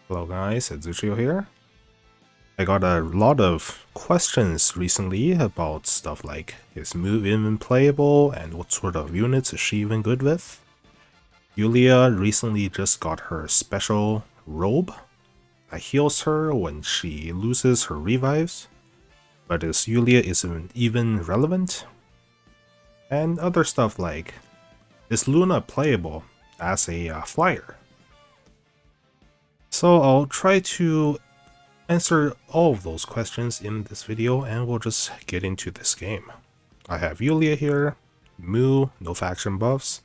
Hello guys, it's Yulia here. I got a lot of questions recently about stuff like, is move even playable and what sort of units is she even good with? Yulia recently just got her special Robe that heals her when she loses her revives, but is Yulia even relevant? And other stuff like, is Luna playable as a flyer? So I'll try to answer all of those questions in this video and we'll just get into this game. I have Yulia here, Mu, no faction buffs,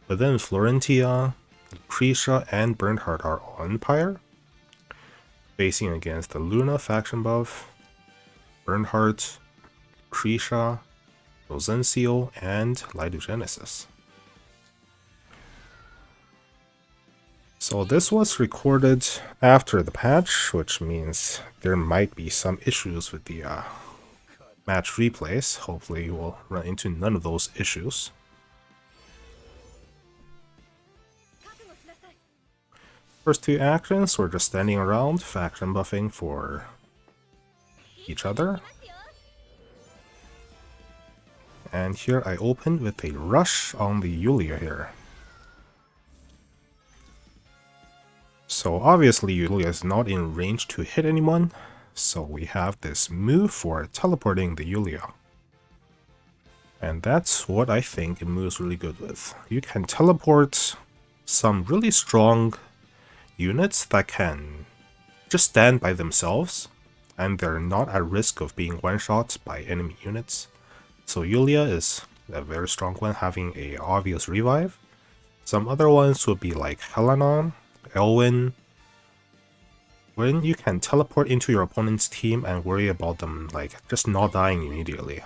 but then Florentia, Lucretia, and Bernhard are all Empire, facing against the Luna faction buff, Bernhard, Lucretia, Rosencio, and Lidogenesis. So this was recorded after the patch, which means there might be some issues with the match replays. Hopefully we'll run into none of those issues. First two actions, we're just standing around, faction buffing for each other. And here I open with a rush on the Yulia here. So obviously Yulia is not in range to hit anyone, so we have this move for teleporting the Yulia. And that's what I think Mu is really good with. You can teleport some really strong units that can just stand by themselves, and they're not at risk of being one-shot by enemy units. So Yulia is a very strong one, having a obvious revive. Some other ones would be like Helena, Elwyn, when you can teleport into your opponent's team and worry about them like just not dying immediately.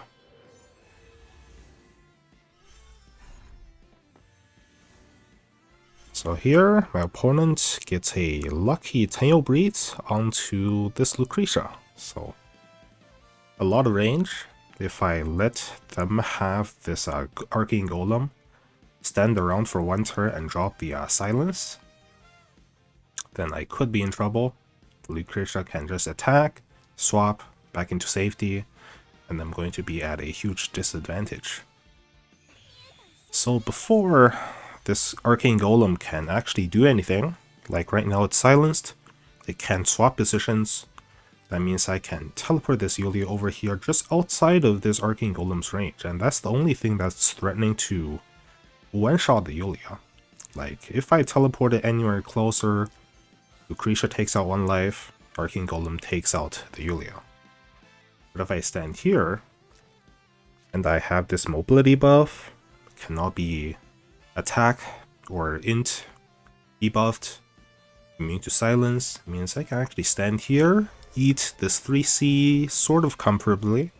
So here, my opponent gets a lucky Tenyo Breed onto this Lucretia. So a lot of range. If I let them have this Arcane Golem stand around for one turn and drop the silence, then I could be in trouble. The Lucretia can just attack, swap, back into safety, and I'm going to be at a huge disadvantage. So before this Arcane Golem can actually do anything, like right now it's silenced, it can swap positions. That means I can teleport this Yulia over here just outside of this Arcane Golem's range, and that's the only thing that's threatening to one-shot the Yulia. Like, if I teleport it anywhere closer, Lucretia takes out one life, Arcane Golem takes out the Yulia. But if I stand here, and I have this mobility buff, cannot be attack or int debuffed, immune to silence, means I can actually stand here, eat this 3C sort of comfortably,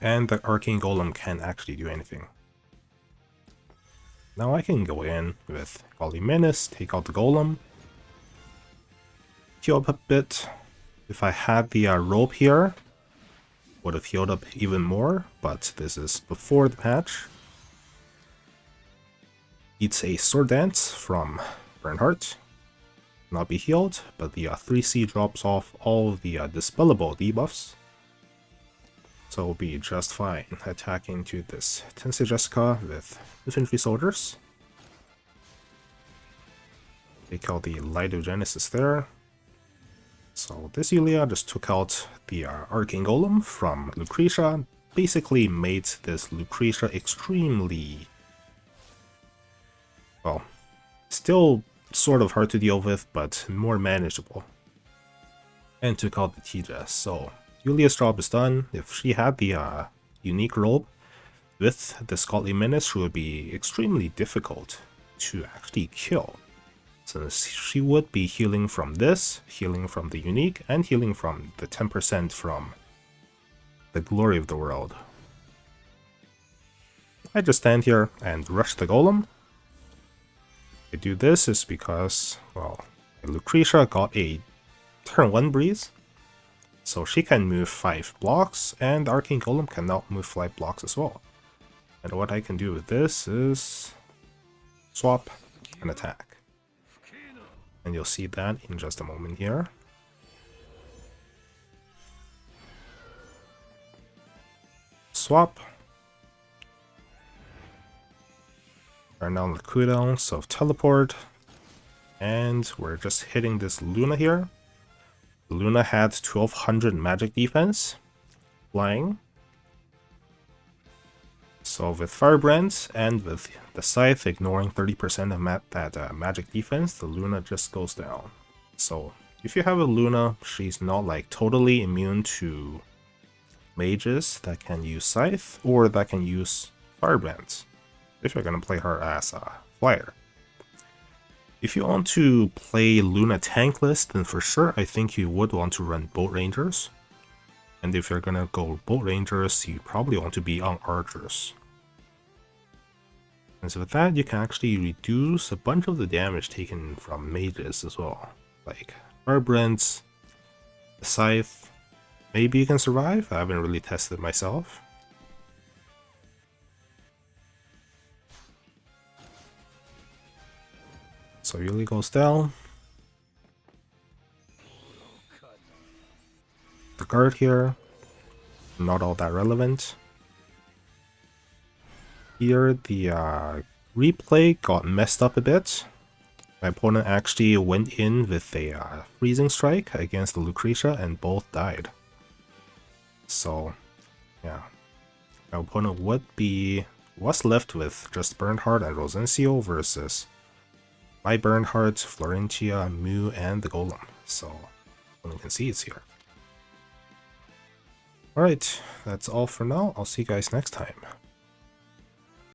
and the Arcane Golem can't actually do anything. Now I can go in with Golly Menace, take out the Golem, heal up a bit. If I had the Robe here, would have healed up even more, but this is before the patch. Eats a Sword Dance from Bernhard, not be healed, but the 3C drops off all the dispellable debuffs. So we'll be just fine attacking to this Tensei Jessica with infantry soldiers. Take out the Lidogenesis there. So this Yulia just took out the Arcane Golem from Lucretia, basically made this Lucretia extremely, well, still sort of hard to deal with, but more manageable. And took out the T-Jess, so Yulia's job is done. If she had the unique robe with the Godly Menace, she would be extremely difficult to actually kill, since she would be healing from this, healing from the unique, and healing from the 10% from the Glory of the World. I just stand here and rush the Golem. I do this is because, well, Lucretia got a turn 1 breeze, so she can move 5 blocks, and the Arcane Golem can now move 5 blocks as well. And what I can do with this is swap, an attack. And you'll see that in just a moment here. Swap. Turn down the cooldowns of teleport. And we're just hitting this Luna here. Luna had 1200 magic defense. Flying. So with Firebrand and with the Scythe ignoring 30% of that magic defense, the Luna just goes down. So if you have a Luna, she's not like totally immune to mages that can use Scythe or that can use Firebrand, if you're gonna play her as a flyer. If you want to play Luna tankless, then for sure I think you would want to run Bolt Rangers. And if you're gonna go Bolt Rangers, you probably want to be on Archers. And so with that, you can actually reduce a bunch of the damage taken from mages as well. Like Firebrands, the Scythe. Maybe you can survive, I haven't really tested myself. So Yulia goes down. The guard here, not all that relevant. Here, the replay got messed up a bit. My opponent actually went in with a freezing strike against the Lucretia and both died. So, yeah. My opponent was left with just Bernhard and Rosencio versus my Bernhard, Florentia, Mu, and the Golem. So, you can see it's here. Alright, that's all for now. I'll see you guys next time.